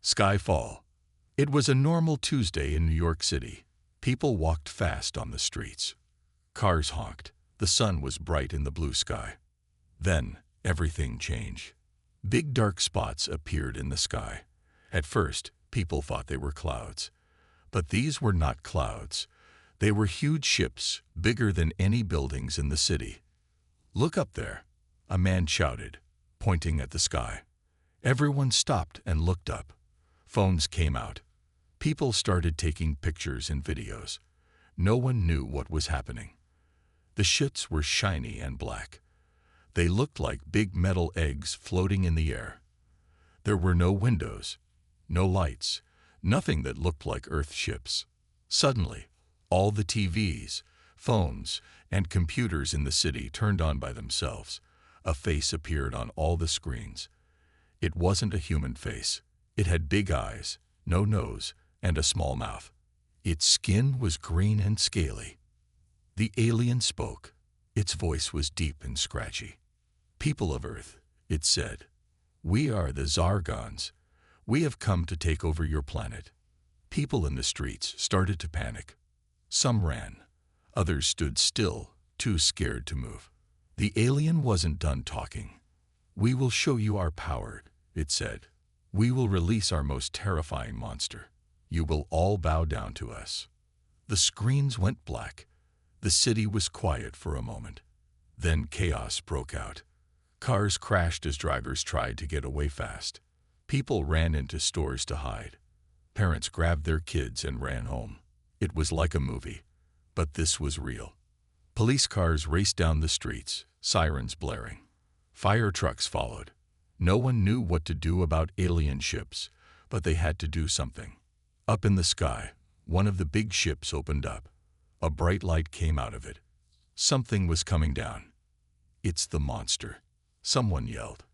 Skyfall. It was a normal Tuesday in New York City. People walked fast on the streets. Cars honked. The sun was bright in the blue sky. Then, everything changed. Big dark spots appeared in the sky. At first, people thought they were clouds. But these were not clouds. They were huge ships, bigger than any buildings in the city. "Look up there," a man shouted, pointing at the sky. Everyone stopped and looked up. Phones came out. People started taking pictures and videos. No one knew what was happening. The ships were shiny and black. They looked like big metal eggs floating in the air. There were no windows, no lights, nothing that looked like Earth ships. Suddenly, all the TVs, phones, and computers in the city turned on by themselves. A face appeared on all the screens. It wasn't a human face. It had big eyes, no nose, and a small mouth. Its skin was green and scaly. The alien spoke. Its voice was deep and scratchy. "People of Earth," it said, "we are the Zargons. We have come to take over your planet." People in the streets started to panic. Some ran. Others stood still, too scared to move. The alien wasn't done talking. "We will show you our power," it said. "We will release our most terrifying monster. You will all bow down to us." The screens went black. The city was quiet for a moment. Then chaos broke out. Cars crashed as drivers tried to get away fast. People ran into stores to hide. Parents grabbed their kids and ran home. It was like a movie, but this was real. Police cars raced down the streets, sirens blaring. Fire trucks followed. No one knew what to do about alien ships, but they had to do something. Up in the sky, one of the big ships opened up. A bright light came out of it. Something was coming down. "It's the monster," someone yelled.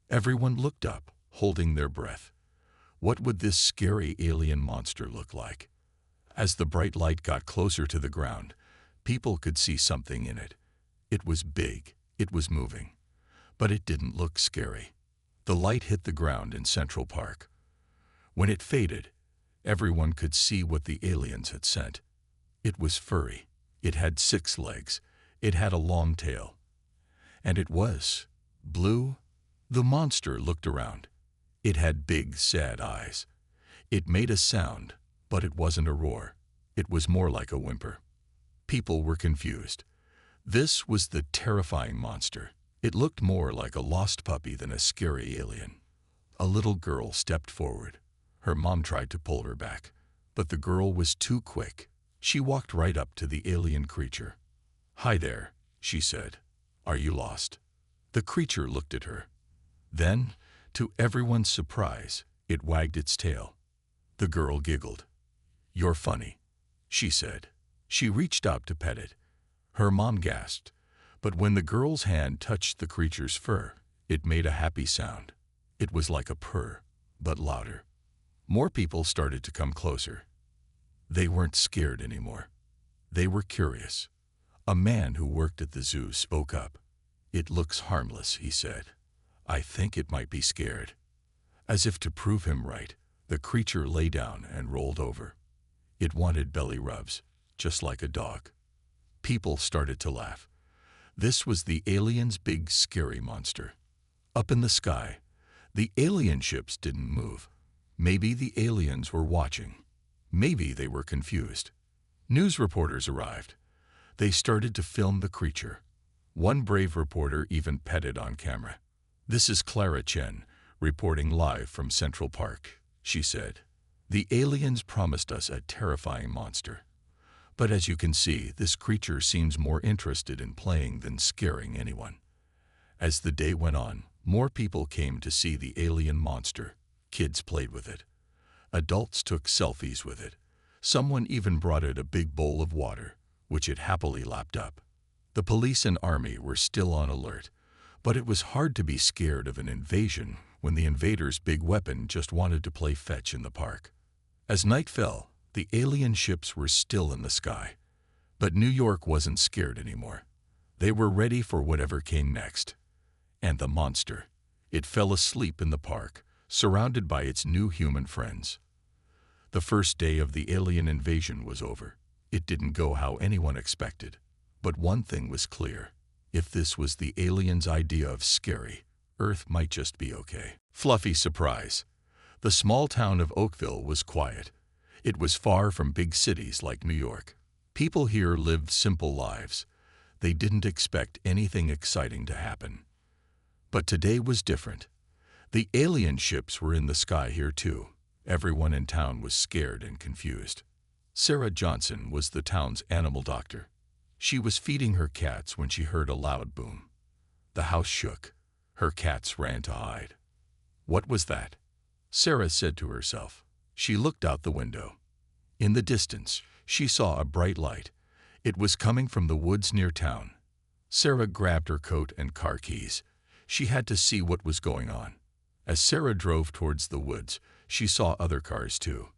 Everyone looked up, holding their breath. What would this scary alien monster look like? As the bright light got closer to the ground, people could see something in it. It was big, it was moving, but it didn't look scary. The light hit the ground in Central Park. When it faded, everyone could see what the aliens had sent. It was furry. It had 6 legs. It had a long tail. And it was blue. The monster looked around. It had big, sad eyes. It made a sound, but it wasn't a roar. It was more like a whimper. People were confused. This was the terrifying monster. It looked more like a lost puppy than a scary alien. A little girl stepped forward. Her mom tried to pull her back, but the girl was too quick. She walked right up to the alien creature. "Hi there," she said. "Are you lost?" The creature looked at her. Then, to everyone's surprise, it wagged its tail. The girl giggled. "You're funny," she said. She reached out to pet it. Her mom gasped, but when the girl's hand touched the creature's fur, it made a happy sound. It was like a purr, but louder. More people started to come closer. They weren't scared anymore. They were curious. A man who worked at the zoo spoke up. "It looks harmless," he said. "I think it might be scared." As if to prove him right, the creature lay down and rolled over. It wanted belly rubs, just like a dog. People started to laugh. This was the alien's big, scary monster. Up in the sky, the alien ships didn't move. Maybe the aliens were watching. Maybe they were confused. News reporters arrived. They started to film the creature. One brave reporter even petted on camera. "This is Clara Chen, reporting live from Central Park," she said. "The aliens promised us a terrifying monster. But as you can see, this creature seems more interested in playing than scaring anyone." As the day went on, more people came to see the alien monster. Kids played with it. Adults took selfies with it. Someone even brought it a big bowl of water, which it happily lapped up. The police and army were still on alert, but it was hard to be scared of an invasion when the invader's big weapon just wanted to play fetch in the park. As night fell, the alien ships were still in the sky. But New York wasn't scared anymore. They were ready for whatever came next. And the monster, it fell asleep in the park, surrounded by its new human friends. The first day of the alien invasion was over. It didn't go how anyone expected. But one thing was clear. If this was the aliens' idea of scary, Earth might just be okay. Fluffy surprise. The small town of Oakville was quiet. It was far from big cities like New York. People here lived simple lives. They didn't expect anything exciting to happen. But today was different. The alien ships were in the sky here too. Everyone in town was scared and confused. Sarah Johnson was the town's animal doctor. She was feeding her cats when she heard a loud boom. The house shook. Her cats ran to hide. What was that? Sarah said to herself. She looked out the window. In the distance, she saw a bright light. It was coming from the woods near town. Sarah grabbed her coat and car keys. She had to see what was going on. As Sarah drove towards the woods, she saw other cars too.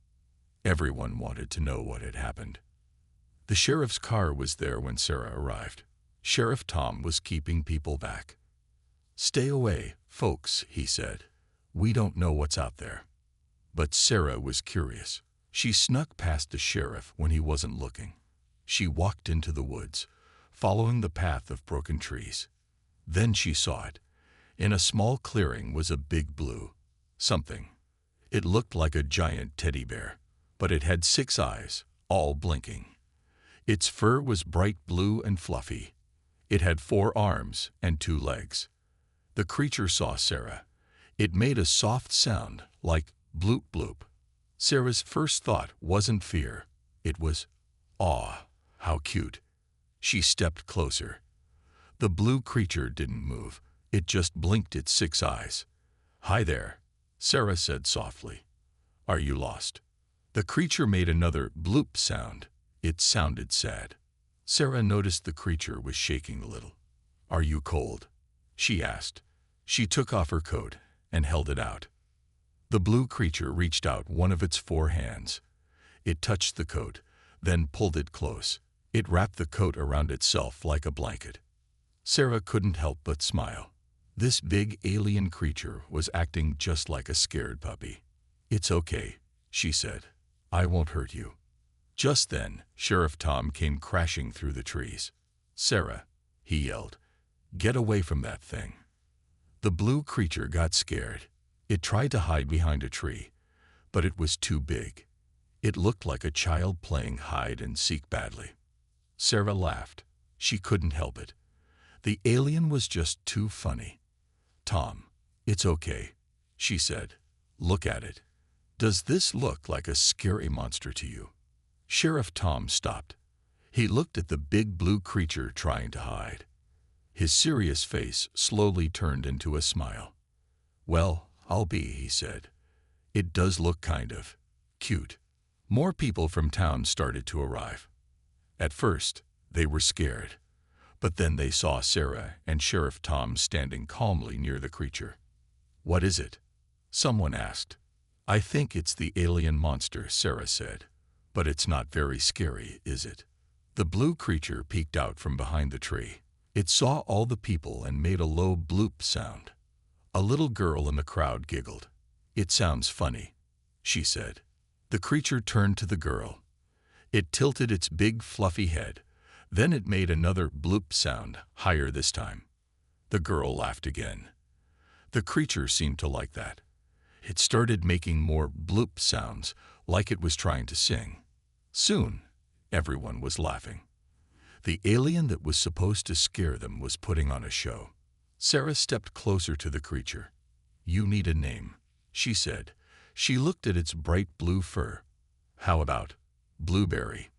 Everyone wanted to know what had happened. The sheriff's car was there when Sarah arrived. Sheriff Tom was keeping people back. "Stay away, folks," he said. "We don't know what's out there." But Sarah was curious. She snuck past the sheriff when he wasn't looking. She walked into the woods, following the path of broken trees. Then she saw it. In a small clearing was a big blue something. It looked like a giant teddy bear, but it had 6 eyes, all blinking. Its fur was bright blue and fluffy. It had 4 arms and 2 legs. The creature saw Sarah. It made a soft sound like bloop bloop. Sarah's first thought wasn't fear. It was awe. How cute. She stepped closer. The blue creature didn't move. It just blinked its 6 eyes. "Hi there," Sarah said softly. "Are you lost?" The creature made another bloop sound. It sounded sad. Sarah noticed the creature was shaking a little. "Are you cold?" she asked. She took off her coat and held it out. The blue creature reached out one of its 4 hands. It touched the coat, then pulled it close. It wrapped the coat around itself like a blanket. Sarah couldn't help but smile. This big alien creature was acting just like a scared puppy. "It's okay," she said. "I won't hurt you." Just then, Sheriff Tom came crashing through the trees. "Sarah," he yelled, "get away from that thing." The blue creature got scared. It tried to hide behind a tree, but it was too big. It looked like a child playing hide and seek badly. Sarah laughed. She couldn't help it. The alien was just too funny. "Tom, it's okay," she said. "Look at it. Does this look like a scary monster to you?" Sheriff Tom stopped. He looked at the big blue creature trying to hide. His serious face slowly turned into a smile. "Well, I'll be," he said. "It does look kind of cute." More people from town started to arrive. At first, they were scared. But then they saw Sarah and Sheriff Tom standing calmly near the creature. "What is it?" someone asked. "I think it's the alien monster," Sarah said. "But it's not very scary, is it?" The blue creature peeked out from behind the tree. It saw all the people and made a low bloop sound. A little girl in the crowd giggled. "It sounds funny," she said. The creature turned to the girl. It tilted its big fluffy head. Then it made another bloop sound, higher this time. The girl laughed again. The creature seemed to like that. It started making more bloop sounds, like it was trying to sing. Soon, everyone was laughing. The alien that was supposed to scare them was putting on a show. Sarah stepped closer to the creature. "You need a name," she said. She looked at its bright blue fur. "How about Blueberry?"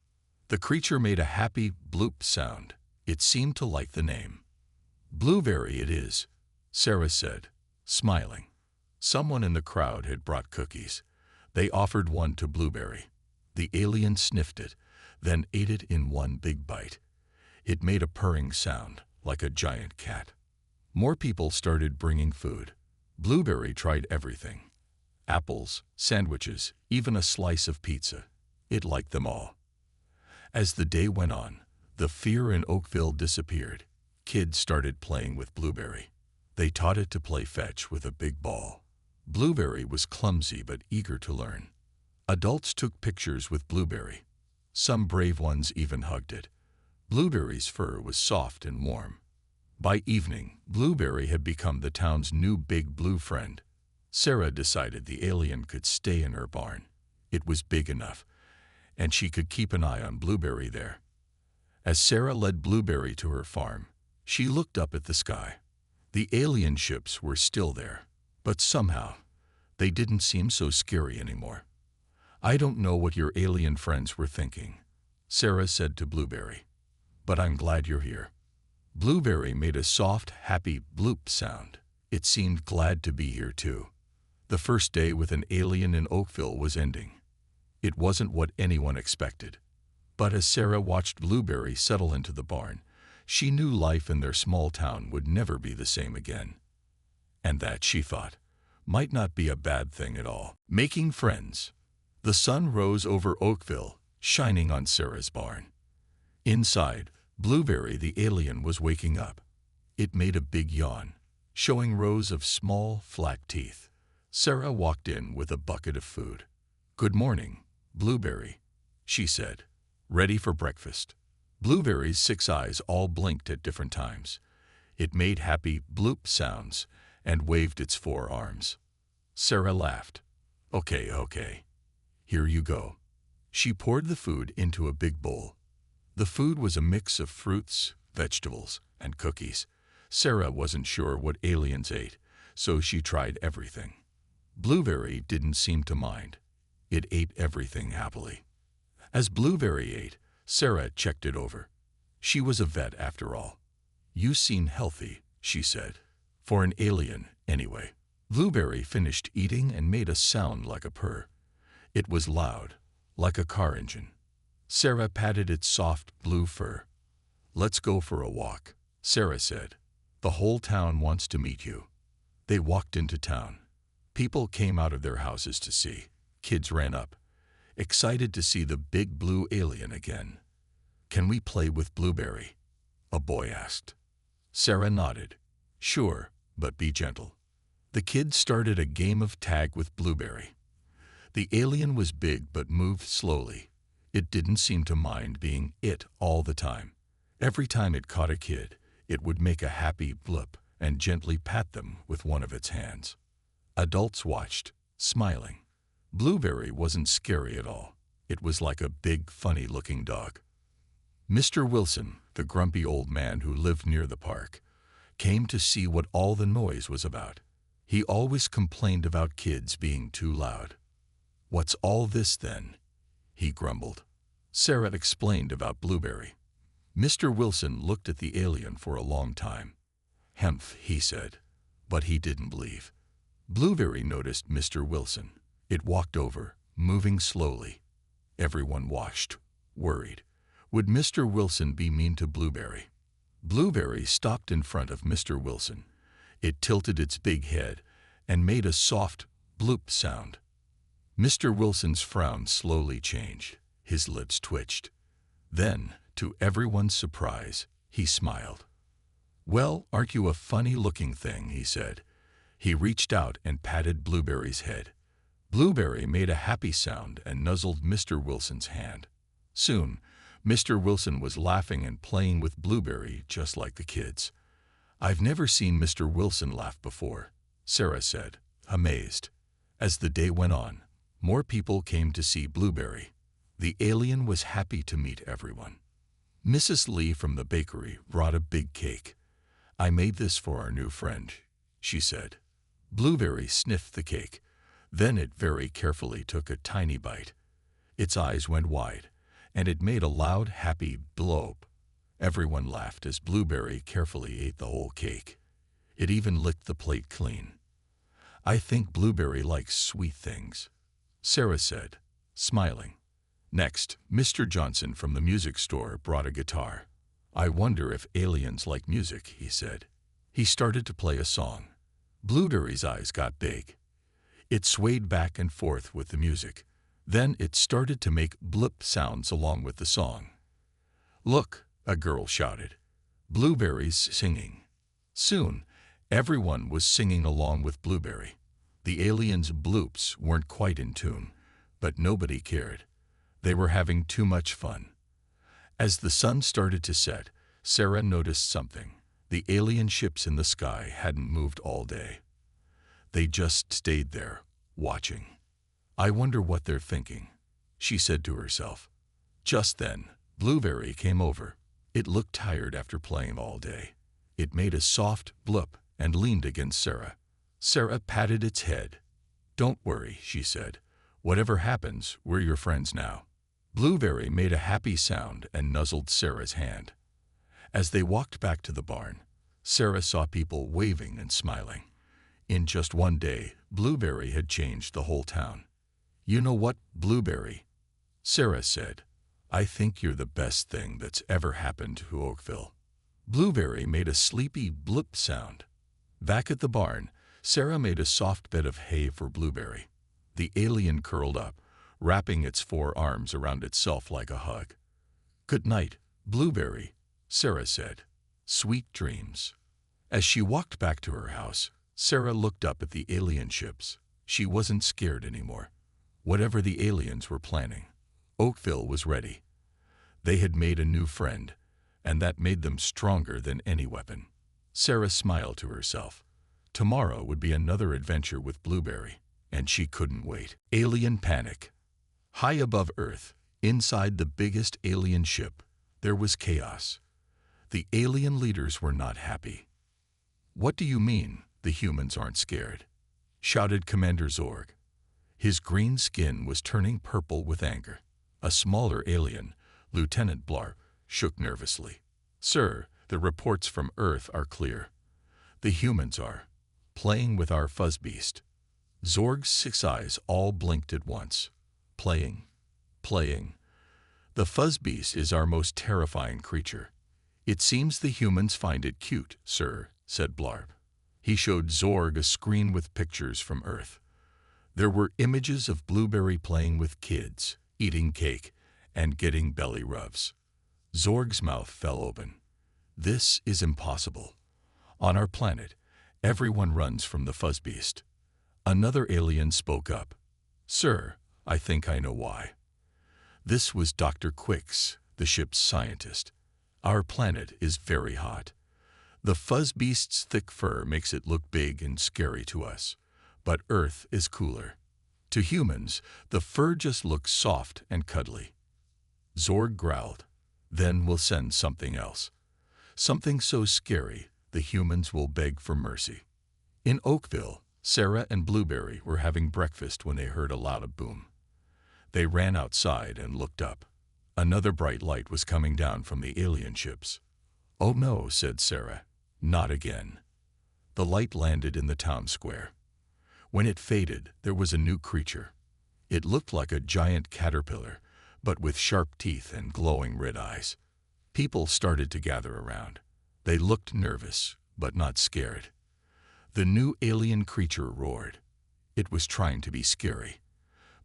The creature made a happy bloop sound. It seemed to like the name. "Blueberry it is," Sarah said, smiling. Someone in the crowd had brought cookies. They offered one to Blueberry. The alien sniffed it, then ate it in one big bite. It made a purring sound, like a giant cat. More people started bringing food. Blueberry tried everything. Apples, sandwiches, even a slice of pizza. It liked them all. As the day went on, the fear in Oakville disappeared. Kids started playing with Blueberry. They taught it to play fetch with a big ball. Blueberry was clumsy but eager to learn. Adults took pictures with Blueberry. Some brave ones even hugged it. Blueberry's fur was soft and warm. By evening, Blueberry had become the town's new big blue friend. Sarah decided the alien could stay in her barn. It was big enough, and she could keep an eye on Blueberry there. As Sarah led Blueberry to her farm, she looked up at the sky. The alien ships were still there, but somehow, they didn't seem so scary anymore. "I don't know what your alien friends were thinking," Sarah said to Blueberry, "but I'm glad you're here." Blueberry made a soft, happy bloop sound. It seemed glad to be here too. The first day with an alien in Oakville was ending. It wasn't what anyone expected. But as Sarah watched Blueberry settle into the barn, she knew life in their small town would never be the same again. And that, she thought, might not be a bad thing at all. Making friends. The sun rose over Oakville, shining on Sarah's barn. Inside, Blueberry the alien was waking up. It made a big yawn, showing rows of small, flat teeth. Sarah walked in with a bucket of food. "Good morning, Blueberry," she said. "Ready for breakfast?" Blueberry's 6 eyes all blinked at different times. It made happy bloop sounds and waved its 4 arms. Sarah laughed. Okay. Here you go." She poured the food into a big bowl. The food was a mix of fruits, vegetables, and cookies. Sarah wasn't sure what aliens ate, so she tried everything. Blueberry didn't seem to mind. It ate everything happily. As Blueberry ate, Sarah checked it over. She was a vet after all. "You seem healthy," she said. "For an alien, anyway." Blueberry finished eating and made a sound like a purr. It was loud, like a car engine. Sarah patted its soft blue fur. "Let's go for a walk," Sarah said. "The whole town wants to meet you." They walked into town. People came out of their houses to see. Kids ran up, excited to see the big blue alien again. "Can we play with Blueberry?" a boy asked. Sarah nodded. "Sure, but be gentle." The kids started a game of tag with Blueberry. The alien was big but moved slowly. It didn't seem to mind being it all the time. Every time it caught a kid, it would make a happy bloop and gently pat them with one of its hands. Adults watched, smiling. Blueberry wasn't scary at all. It was like a big, funny-looking dog. Mr. Wilson, the grumpy old man who lived near the park, came to see what all the noise was about. He always complained about kids being too loud. "What's all this, then?" he grumbled. Sarah explained about Blueberry. Mr. Wilson looked at the alien for a long time. "Hemph," he said, but he didn't believe. Blueberry noticed Mr. Wilson. It walked over, moving slowly. Everyone watched, worried. Would Mr. Wilson be mean to Blueberry? Blueberry stopped in front of Mr. Wilson. It tilted its big head and made a soft bloop sound. Mr. Wilson's frown slowly changed. His lips twitched. Then, to everyone's surprise, he smiled. "Well, aren't you a funny-looking thing?" he said. He reached out and patted Blueberry's head. Blueberry made a happy sound and nuzzled Mr. Wilson's hand. Soon, Mr. Wilson was laughing and playing with Blueberry just like the kids. "I've never seen Mr. Wilson laugh before," Sarah said, amazed. As the day went on, more people came to see Blueberry. The alien was happy to meet everyone. Mrs. Lee from the bakery brought a big cake. "I made this for our new friend," she said. Blueberry sniffed the cake. Then it very carefully took a tiny bite. Its eyes went wide, and it made a loud, happy bloop. Everyone laughed as Blueberry carefully ate the whole cake. It even licked the plate clean. "I think Blueberry likes sweet things," Sarah said, smiling. Next, Mr. Johnson from the music store brought a guitar. "I wonder if aliens like music," he said. He started to play a song. Blueberry's eyes got big. It swayed back and forth with the music. Then it started to make bloop sounds along with the song. "Look," a girl shouted. "Blueberry's singing." Soon, everyone was singing along with Blueberry. The aliens' bloops weren't quite in tune, but nobody cared. They were having too much fun. As the sun started to set, Sarah noticed something. The alien ships in the sky hadn't moved all day. They just stayed there, watching. "I wonder what they're thinking," she said to herself. Just then, Blueberry came over. It looked tired after playing all day. It made a soft bloop and leaned against Sarah. Sarah patted its head. "Don't worry," she said. "Whatever happens, we're your friends now." Blueberry made a happy sound and nuzzled Sarah's hand. As they walked back to the barn, Sarah saw people waving and smiling. In just one day, Blueberry had changed the whole town. "You know what, Blueberry?" Sarah said. "I think you're the best thing that's ever happened to Oakville." Blueberry made a sleepy bloop sound. Back at the barn, Sarah made a soft bed of hay for Blueberry. The alien curled up, wrapping its 4 arms around itself like a hug. "Good night, Blueberry," Sarah said. "Sweet dreams." As she walked back to her house, Sarah looked up at the alien ships. She wasn't scared anymore. Whatever the aliens were planning, Oakville was ready. They had made a new friend, and that made them stronger than any weapon. Sarah smiled to herself. Tomorrow would be another adventure with Blueberry, and she couldn't wait. Alien panic. High above Earth, inside the biggest alien ship, there was chaos. The alien leaders were not happy. "What do you mean, the humans aren't scared?" shouted Commander Zorg. His green skin was turning purple with anger. A smaller alien, Lieutenant Blarp, shook nervously. "Sir, the reports from Earth are clear. The humans are playing with our fuzzbeast." Zorg's 6 eyes all blinked at once. Playing. "The fuzzbeast is our most terrifying creature. It seems the humans find it cute, sir," said Blarp. He showed Zorg a screen with pictures from Earth. There were images of Blueberry playing with kids, eating cake, and getting belly rubs. Zorg's mouth fell open. "This is impossible. On our planet, everyone runs from the fuzzbeast." Another alien spoke up. "Sir, I think I know why." This was Dr. Quicks, the ship's scientist. "Our planet is very hot. The fuzzbeast's thick fur makes it look big and scary to us, but Earth is cooler. To humans, the fur just looks soft and cuddly." Zorg growled. "Then we'll send something else. Something so scary the humans will beg for mercy." In Oakville, Sarah and Blueberry were having breakfast when they heard a loud boom. They ran outside and looked up. Another bright light was coming down from the alien ships. "Oh no," said Sarah. "Not again." The light landed in the town square. When it faded, there was a new creature. It looked like a giant caterpillar, but with sharp teeth and glowing red eyes. People started to gather around. They looked nervous, but not scared. The new alien creature roared. It was trying to be scary.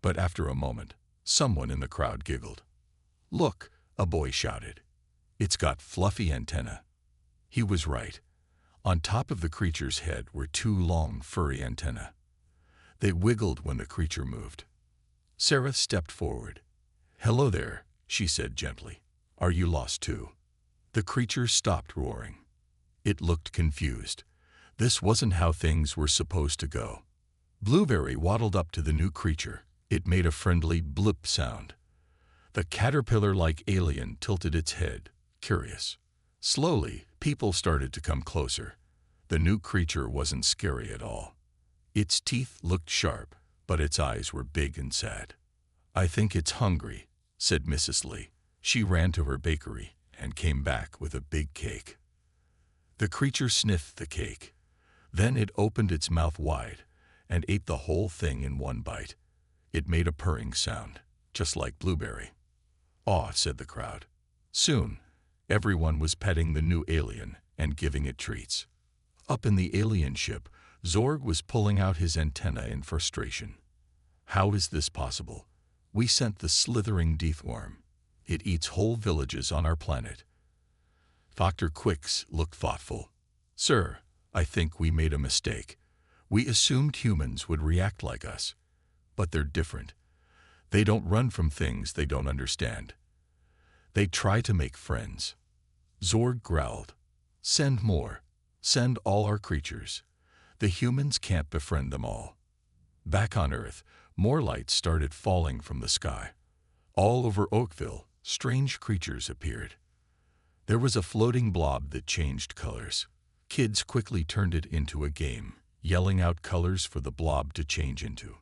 But after a moment, someone in the crowd giggled. "Look," a boy shouted. "It's got fluffy antennae." He was right. On top of the creature's head were 2 long, furry antennae. They wiggled when the creature moved. Sarah stepped forward. "Hello there," she said gently. "Are you lost too?" The creature stopped roaring. It looked confused. This wasn't how things were supposed to go. Blueberry waddled up to the new creature. It made a friendly bloop sound. The caterpillar-like alien tilted its head, curious. Slowly, people started to come closer. The new creature wasn't scary at all. Its teeth looked sharp, but its eyes were big and sad. "I think it's hungry," said Mrs. Lee. She ran to her bakery and came back with a big cake. The creature sniffed the cake. Then it opened its mouth wide and ate the whole thing in one bite. It made a purring sound, just like Blueberry. "Aw," said the crowd. Soon, everyone was petting the new alien and giving it treats. Up in the alien ship, Zorg was pulling out his antennae in frustration. "How is this possible? We sent the slithering deathworm. It eats whole villages on our planet." Dr. Quicks looked thoughtful. "Sir, I think we made a mistake. We assumed humans would react like us, but they're different. They don't run from things they don't understand. They try to make friends. Zorg growled. Send more. Send all our creatures. The humans can't befriend them all. Back on Earth, more lights started falling from the sky. All over Oakville, strange creatures appeared. There was a floating blob that changed colors. Kids quickly turned it into a game, yelling out colors for the blob to change into.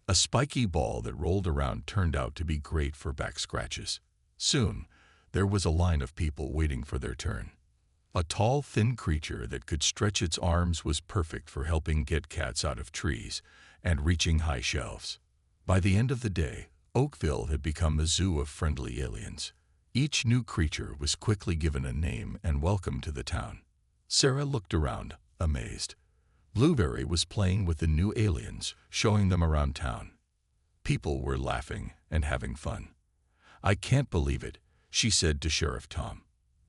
A spiky ball that rolled around turned out to be great for back scratches. Soon, there was a line of people waiting for their turn. A tall, thin creature that could stretch its arms was perfect for helping get cats out of trees and reaching high shelves. By the end of the day, Oakville had become a zoo of friendly aliens. Each new creature was quickly given a name and welcomed to the town. Sarah looked around, amazed. Blueberry was playing with the new aliens, showing them around town. People were laughing and having fun. I can't believe it, she said to Sheriff Tom.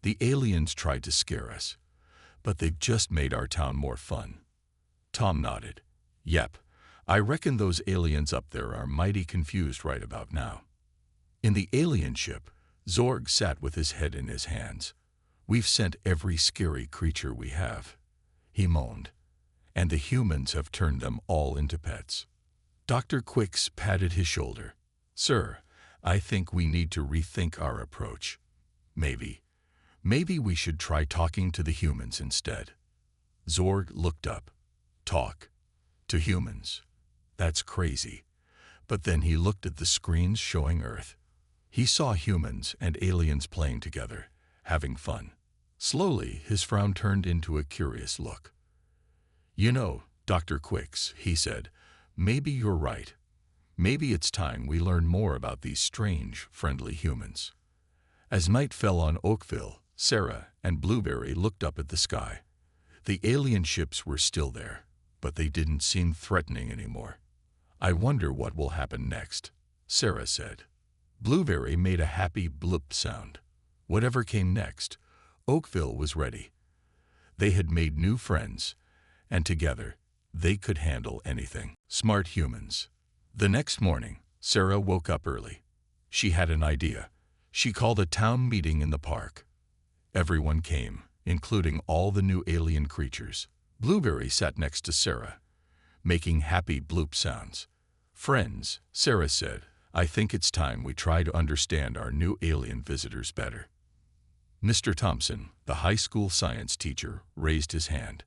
The aliens tried to scare us, but they've just made our town more fun. Tom nodded. Yep, I reckon those aliens up there are mighty confused right about now. In the alien ship, Zorg sat with his head in his hands. We've sent every scary creature we have, he moaned, and the humans have turned them all into pets. Dr. Quicks patted his shoulder. Sir, I think we need to rethink our approach. Maybe we should try talking to the humans instead. Zorg looked up. Talk to humans. That's crazy. But then he looked at the screens showing Earth. He saw humans and aliens playing together, having fun. Slowly, his frown turned into a curious look. You know, Dr. Quicks, he said, maybe you're right. Maybe it's time we learn more about these strange, friendly humans. As night fell on Oakville, Sarah and Blueberry looked up at the sky. The alien ships were still there, but they didn't seem threatening anymore. I wonder what will happen next, Sarah said. Blueberry made a happy bloop sound. Whatever came next, Oakville was ready. They had made new friends, and together, they could handle anything. Smart humans. The next morning, Sarah woke up early. She had an idea. She called a town meeting in the park. Everyone came, including all the new alien creatures. Blueberry sat next to Sarah, making happy bloop sounds. Friends, Sarah said, I think it's time we try to understand our new alien visitors better. Mr. Thompson, the high school science teacher, raised his hand.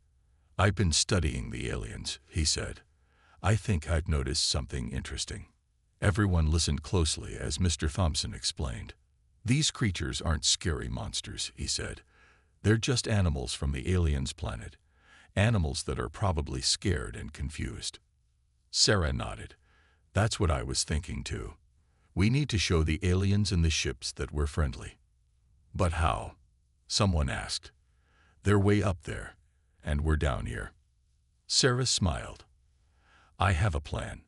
I've been studying the aliens, he said. I think I've noticed something interesting. Everyone listened closely as Mr. Thompson explained. These creatures aren't scary monsters, he said. They're just animals from the aliens' planet. Animals that are probably scared and confused. Sarah nodded. That's what I was thinking too. We need to show the aliens in the ships that we're friendly. But how? Someone asked. They're way up there, and we're down here. Sarah smiled. I have a plan,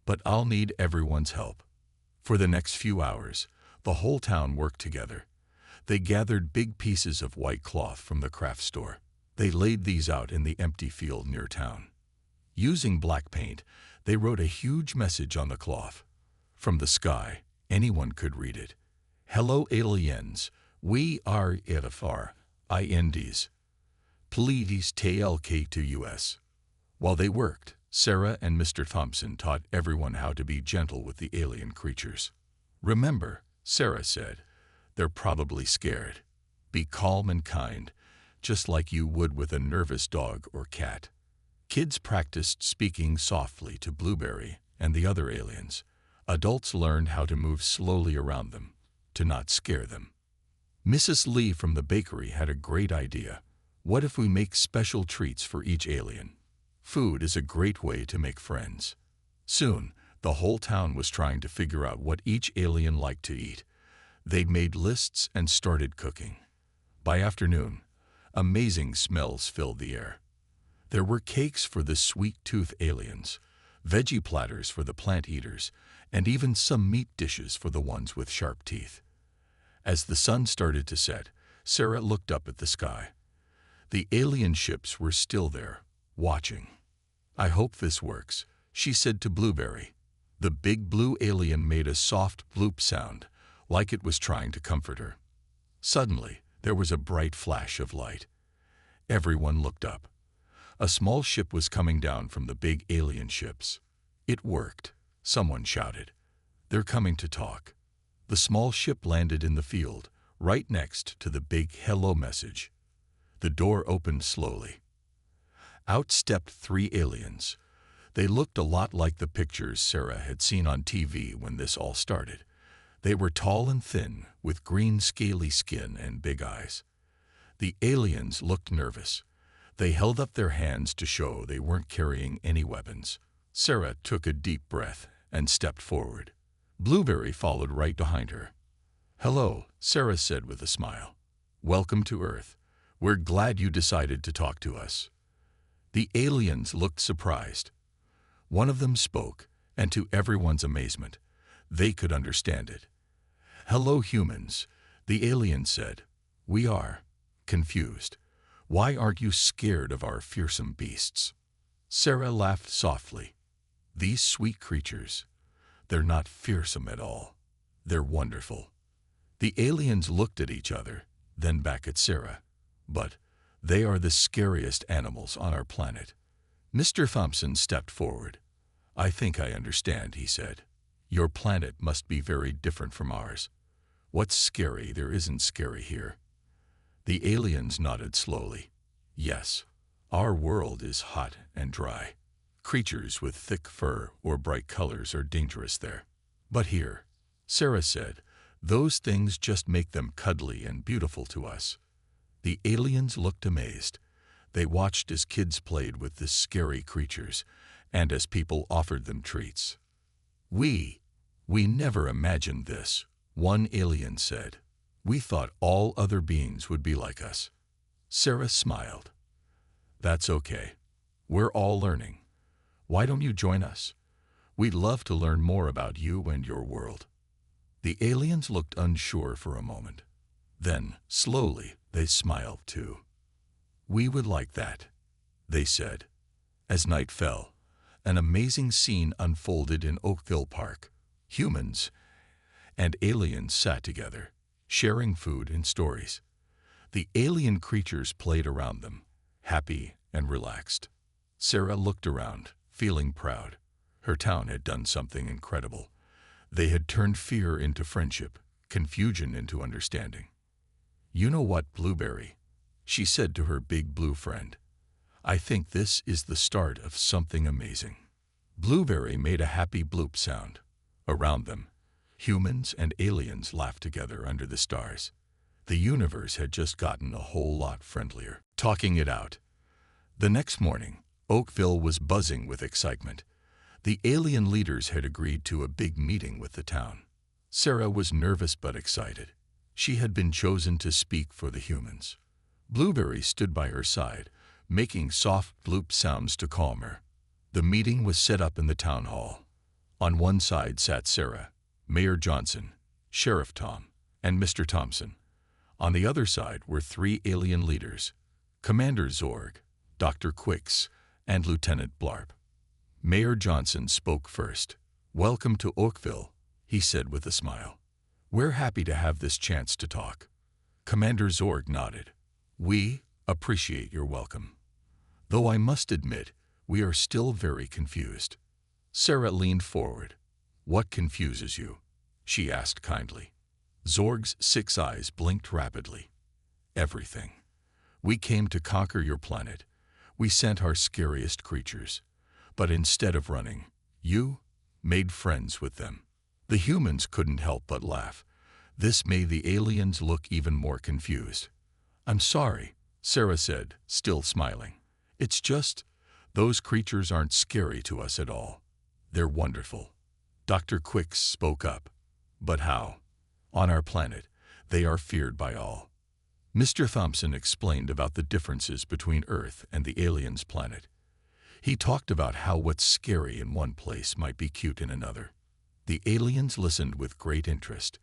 but I'll need everyone's help. For the next few hours, the whole town worked together. They gathered big pieces of white cloth from the craft store. They laid these out in the empty field near town. Using black paint, they wrote a huge message on the cloth. From the sky, anyone could read it. Hello aliens, we are HFY. Please take to US. While they worked, Sarah and Mr. Thompson taught everyone how to be gentle with the alien creatures. Remember, Sarah said, they're probably scared. Be calm and kind, just like you would with a nervous dog or cat. Kids practiced speaking softly to Blueberry and the other aliens. Adults learned how to move slowly around them, to not scare them. Mrs. Lee from the bakery had a great idea. What if we make special treats for each alien? Food is a great way to make friends. Soon, the whole town was trying to figure out what each alien liked to eat. They made lists and started cooking. By afternoon, amazing smells filled the air. There were cakes for the sweet-tooth aliens, veggie platters for the plant eaters, and even some meat dishes for the ones with sharp teeth. As the sun started to set, Sarah looked up at the sky. The alien ships were still there, watching. "I hope this works," she said to Blueberry. The big blue alien made a soft bloop sound, like it was trying to comfort her. Suddenly, there was a bright flash of light. Everyone looked up. A small ship was coming down from the big alien ships. "It worked," someone shouted. "They're coming to talk." The small ship landed in the field, right next to the big hello message. The door opened slowly. Out stepped 3 aliens. They looked a lot like the pictures Sarah had seen on TV when this all started. They were tall and thin, with green scaly skin and big eyes. The aliens looked nervous. They held up their hands to show they weren't carrying any weapons. Sarah took a deep breath and stepped forward. Blueberry followed right behind her. "Hello," Sarah said with a smile. "Welcome to Earth. We're glad you decided to talk to us." The aliens looked surprised. One of them spoke, and to everyone's amazement, they could understand it. "Hello, humans," the alien said. "We are confused. Why aren't you scared of our fearsome beasts?" Sarah laughed softly. "These sweet creatures, they're not fearsome at all. They're wonderful." The aliens looked at each other, then back at Sarah. "But they are the scariest animals on our planet." Mr. Thompson stepped forward. "I think I understand," he said. "Your planet must be very different from ours. What's scary there isn't scary here." The aliens nodded slowly. "Yes, our world is hot and dry. Creatures with thick fur or bright colors are dangerous there. But here," Sarah said, "those things just make them cuddly and beautiful to us." The aliens looked amazed. They watched as kids played with the scary creatures, and as people offered them treats. We never imagined this," one alien said. "We thought all other beings would be like us." Sarah smiled. "That's okay. We're all learning. Why don't you join us? We'd love to learn more about you and your world." The aliens looked unsure for a moment. Then, slowly, they smiled too. "We would like that," they said. As night fell, an amazing scene unfolded in Oakville Park. Humans and aliens sat together, sharing food and stories. The alien creatures played around them, happy and relaxed. Sarah looked around, feeling proud. Her town had done something incredible. They had turned fear into friendship, confusion into understanding. "You know what, Blueberry?" she said to her big blue friend. "I think this is the start of something amazing." Blueberry made a happy bloop sound. Around them, humans and aliens laughed together under the stars. The universe had just gotten a whole lot friendlier. Talking it out. The next morning, Oakville was buzzing with excitement. The alien leaders had agreed to a big meeting with the town. Sarah was nervous but excited. She had been chosen to speak for the humans. Blueberry stood by her side, making soft bloop sounds to calm her. The meeting was set up in the town hall. On one side sat Sarah, Mayor Johnson, Sheriff Tom, and Mr. Thompson. On the other side were 3 alien leaders, Commander Zorg, Dr. Quicks, and Lieutenant Blarp. Mayor Johnson spoke first. "Welcome to Oakville," he said with a smile. "We're happy to have this chance to talk." Commander Zorg nodded. "We appreciate your welcome. Though I must admit, we are still very confused." Sarah leaned forward. "What confuses you?" she asked kindly. Zorg's 6 eyes blinked rapidly. "Everything. We came to conquer your planet. We sent our scariest creatures. But instead of running, you made friends with them." The humans couldn't help but laugh. This made the aliens look even more confused. "I'm sorry," Sarah said, still smiling. "It's just, those creatures aren't scary to us at all. They're wonderful." Dr. Quicks spoke up. "But how? On our planet, they are feared by all." Mr. Thompson explained about the differences between Earth and the aliens' planet. He talked about how what's scary in one place might be cute in another. The aliens listened with great interest.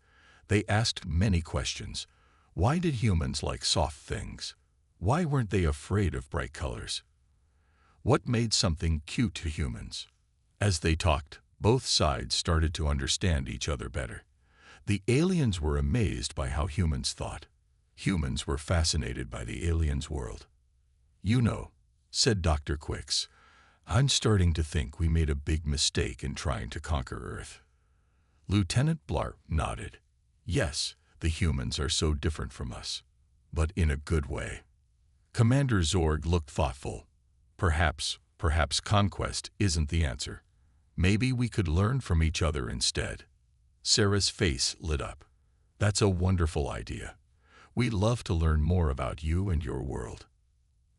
They asked many questions. Why did humans like soft things? Why weren't they afraid of bright colors? What made something cute to humans? As they talked, both sides started to understand each other better. The aliens were amazed by how humans thought. Humans were fascinated by the aliens' world. "You know," said Dr. Quicks, "I'm starting to think we made a big mistake in trying to conquer Earth." Lieutenant Blarp nodded. "Yes, the humans are so different from us, but in a good way." Commander Zorg looked thoughtful. Perhaps conquest isn't the answer. Maybe we could learn from each other instead." Sarah's face lit up. "That's a wonderful idea. We'd love to learn more about you and your world."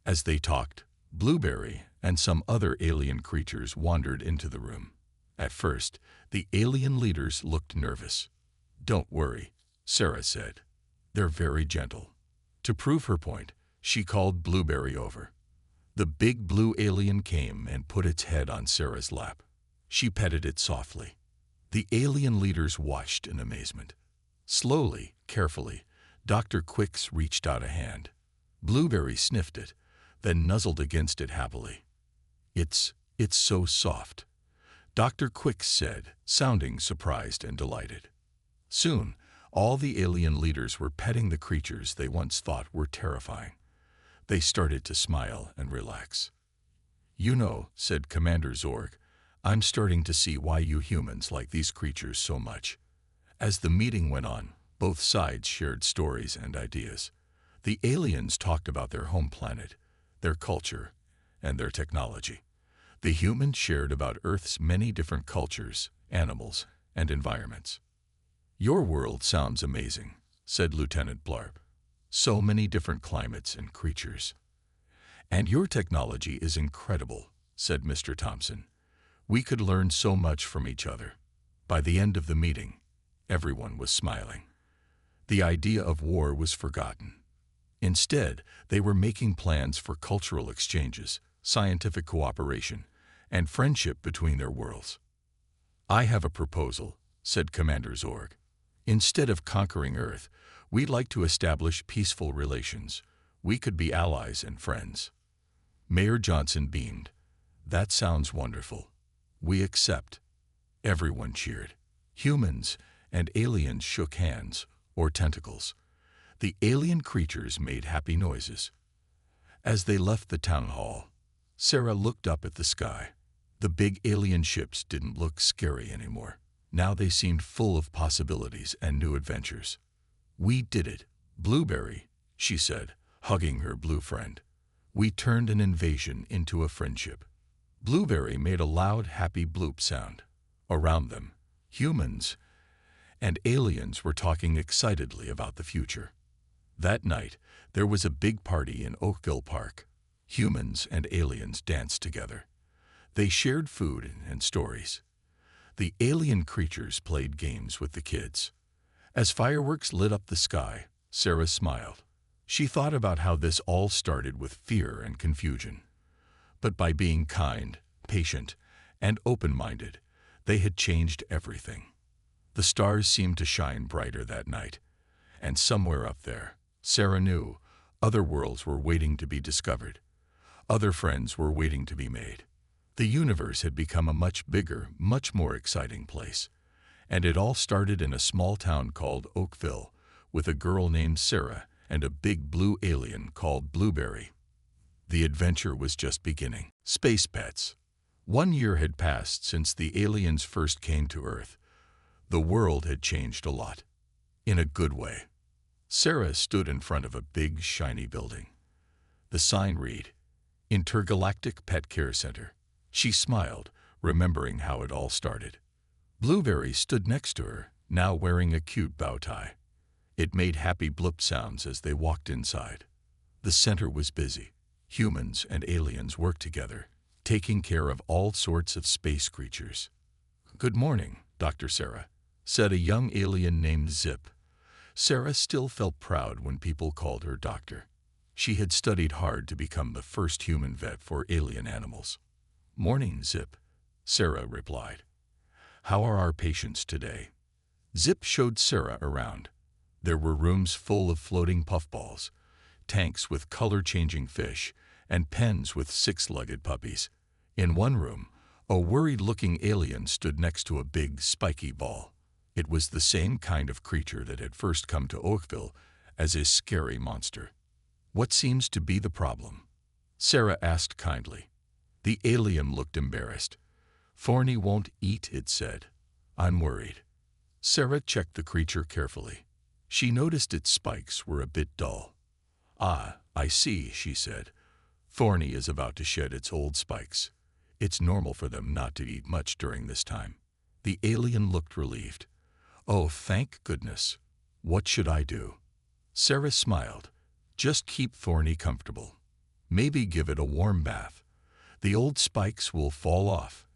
As they talked, Blueberry and some other alien creatures wandered into the room. At first, the alien leaders looked nervous. "Don't worry," Sarah said. "They're very gentle." To prove her point, she called Blueberry over. The big blue alien came and put its head on Sarah's lap. She petted it softly. The alien leaders watched in amazement. Slowly, carefully, Dr. Quicks reached out a hand. Blueberry sniffed it, then nuzzled against it happily. It's so soft," Dr. Quicks said, sounding surprised and delighted. Soon, all the alien leaders were petting the creatures they once thought were terrifying. They started to smile and relax. "You know," said Commander Zorg, "I'm starting to see why you humans like these creatures so much." As the meeting went on, both sides shared stories and ideas. The aliens talked about their home planet, their culture, and their technology. The humans shared about Earth's many different cultures, animals, and environments. "Your world sounds amazing," said Lieutenant Blarp. "So many different climates and creatures." "And your technology is incredible," said Mr. Thompson. "We could learn so much from each other." By the end of the meeting, everyone was smiling. The idea of war was forgotten. Instead, they were making plans for cultural exchanges, scientific cooperation, and friendship between their worlds. "I have a proposal," said Commander Zorg. "Instead of conquering Earth, we'd like to establish peaceful relations. We could be allies and friends." Mayor Johnson beamed. "That sounds wonderful. We accept." Everyone cheered. Humans and aliens shook hands, or tentacles. The alien creatures made happy noises. As they left the town hall, Sarah looked up at the sky. The big alien ships didn't look scary anymore. Now they seemed full of possibilities and new adventures. "We did it, Blueberry," she said, hugging her blue friend. "We turned an invasion into a friendship." Blueberry made a loud, happy bloop sound. Around them, humans and aliens were talking excitedly about the future. That night, there was a big party in Oakville Park. Humans and aliens danced together. They shared food and stories. The alien creatures played games with the kids. As fireworks lit up the sky, Sarah smiled. She thought about how this all started with fear and confusion. But by being kind, patient, and open-minded, they had changed everything. The stars seemed to shine brighter that night. And somewhere up there, Sarah knew, other worlds were waiting to be discovered. Other friends were waiting to be made. The universe had become a much bigger, much more exciting place. And it all started in a small town called Oakville, with a girl named Sarah and a big blue alien called Blueberry. The adventure was just beginning. Space pets. 1 year had passed since the aliens first came to Earth. The world had changed a lot. In a good way. Sarah stood in front of a big, shiny building. The sign read, "Intergalactic Pet Care Center." She smiled, remembering how it all started. Blueberry stood next to her, now wearing a cute bow tie. It made happy bloop sounds as they walked inside. The center was busy. Humans and aliens worked together, taking care of all sorts of space creatures. "Good morning, Dr. Sarah," said a young alien named Zip. Sarah still felt proud when people called her doctor. She had studied hard to become the first human vet for alien animals. "Morning, Zip," Sarah replied. "How are our patients today?" Zip showed Sarah around. There were rooms full of floating puffballs, tanks with color-changing fish, and pens with six-legged puppies. In one room, a worried-looking alien stood next to a big, spiky ball. It was the same kind of creature that had first come to Oakville as a scary monster. "What seems to be the problem?" Sarah asked kindly. The alien looked embarrassed. "Thorny won't eat," it said. "I'm worried." Sarah checked the creature carefully. She noticed its spikes were a bit dull. "Ah, I see," she said. "Thorny is about to shed its old spikes. It's normal for them not to eat much during this time." The alien looked relieved. "Oh, thank goodness. What should I do?" Sarah smiled. "Just keep Thorny comfortable. Maybe give it a warm bath. The old spikes will fall off,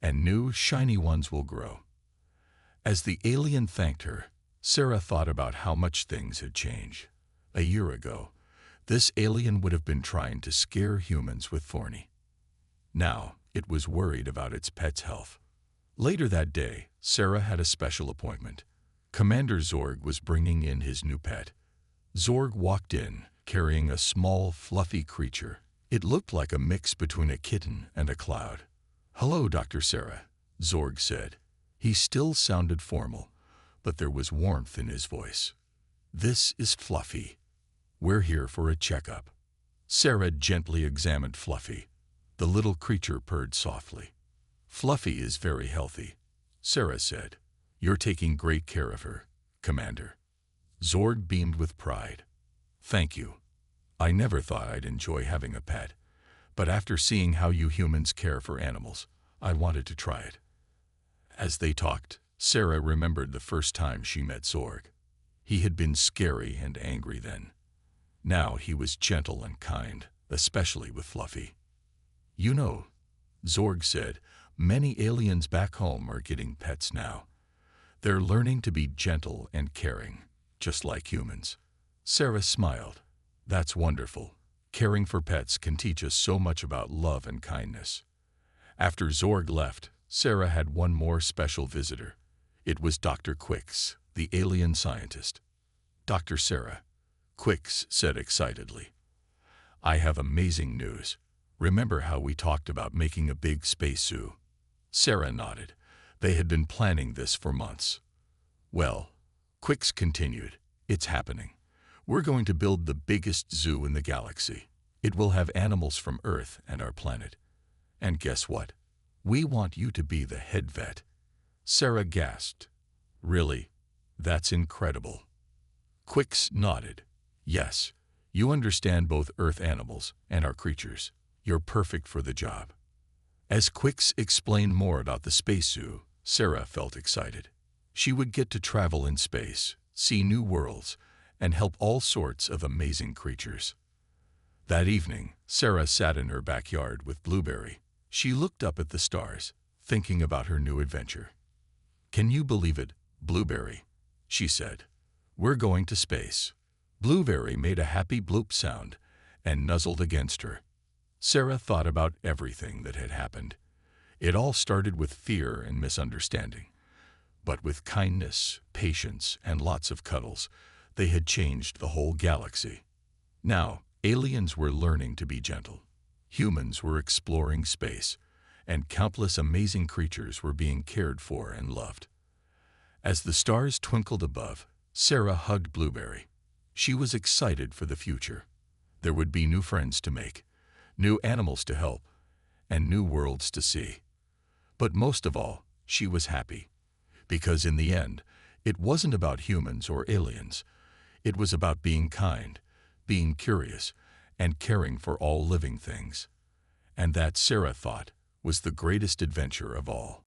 and new, shiny ones will grow." As the alien thanked her, Sarah thought about how much things had changed. A year ago, this alien would have been trying to scare humans with Thorny. Now, it was worried about its pet's health. Later that day, Sarah had a special appointment. Commander Zorg was bringing in his new pet. Zorg walked in, carrying a small, fluffy creature. It looked like a mix between a kitten and a cloud. "Hello, Dr. Sarah," Zorg said. He still sounded formal, but there was warmth in his voice. "This is Fluffy. We're here for a checkup." Sarah gently examined Fluffy. The little creature purred softly. "Fluffy is very healthy," Sarah said. "You're taking great care of her, Commander." Zorg beamed with pride. "Thank you. I never thought I'd enjoy having a pet, but after seeing how you humans care for animals, I wanted to try it." As they talked, Sarah remembered the first time she met Zorg. He had been scary and angry then. Now he was gentle and kind, especially with Fluffy. "You know," Zorg said, "many aliens back home are getting pets now. They're learning to be gentle and caring, just like humans." Sarah smiled. "That's wonderful. Caring for pets can teach us so much about love and kindness." After Zorg left, Sarah had one more special visitor. It was Dr. Quicks, the alien scientist. "Dr. Sarah," Quicks said excitedly, "I have amazing news. Remember how we talked about making a big space zoo?" Sarah nodded. They had been planning this for months. "Well," Quicks continued, "it's happening. We're going to build the biggest zoo in the galaxy. It will have animals from Earth and our planet. And guess what? We want you to be the head vet." Sarah gasped. "Really? That's incredible." Quicks nodded. "Yes, you understand both Earth animals and our creatures. You're perfect for the job." As Quicks explained more about the space zoo, Sarah felt excited. She would get to travel in space, see new worlds, and help all sorts of amazing creatures. That evening, Sarah sat in her backyard with Blueberry. She looked up at the stars, thinking about her new adventure. "Can you believe it, Blueberry?" she said. "We're going to space." Blueberry made a happy bloop sound and nuzzled against her. Sarah thought about everything that had happened. It all started with fear and misunderstanding. But with kindness, patience, and lots of cuddles, they had changed the whole galaxy. Now, aliens were learning to be gentle. Humans were exploring space, and countless amazing creatures were being cared for and loved. As the stars twinkled above, Sarah hugged Blueberry. She was excited for the future. There would be new friends to make, new animals to help, and new worlds to see. But most of all, she was happy. Because in the end, it wasn't about humans or aliens. It was about being kind, being curious, and caring for all living things. And that, Sarah thought, was the greatest adventure of all.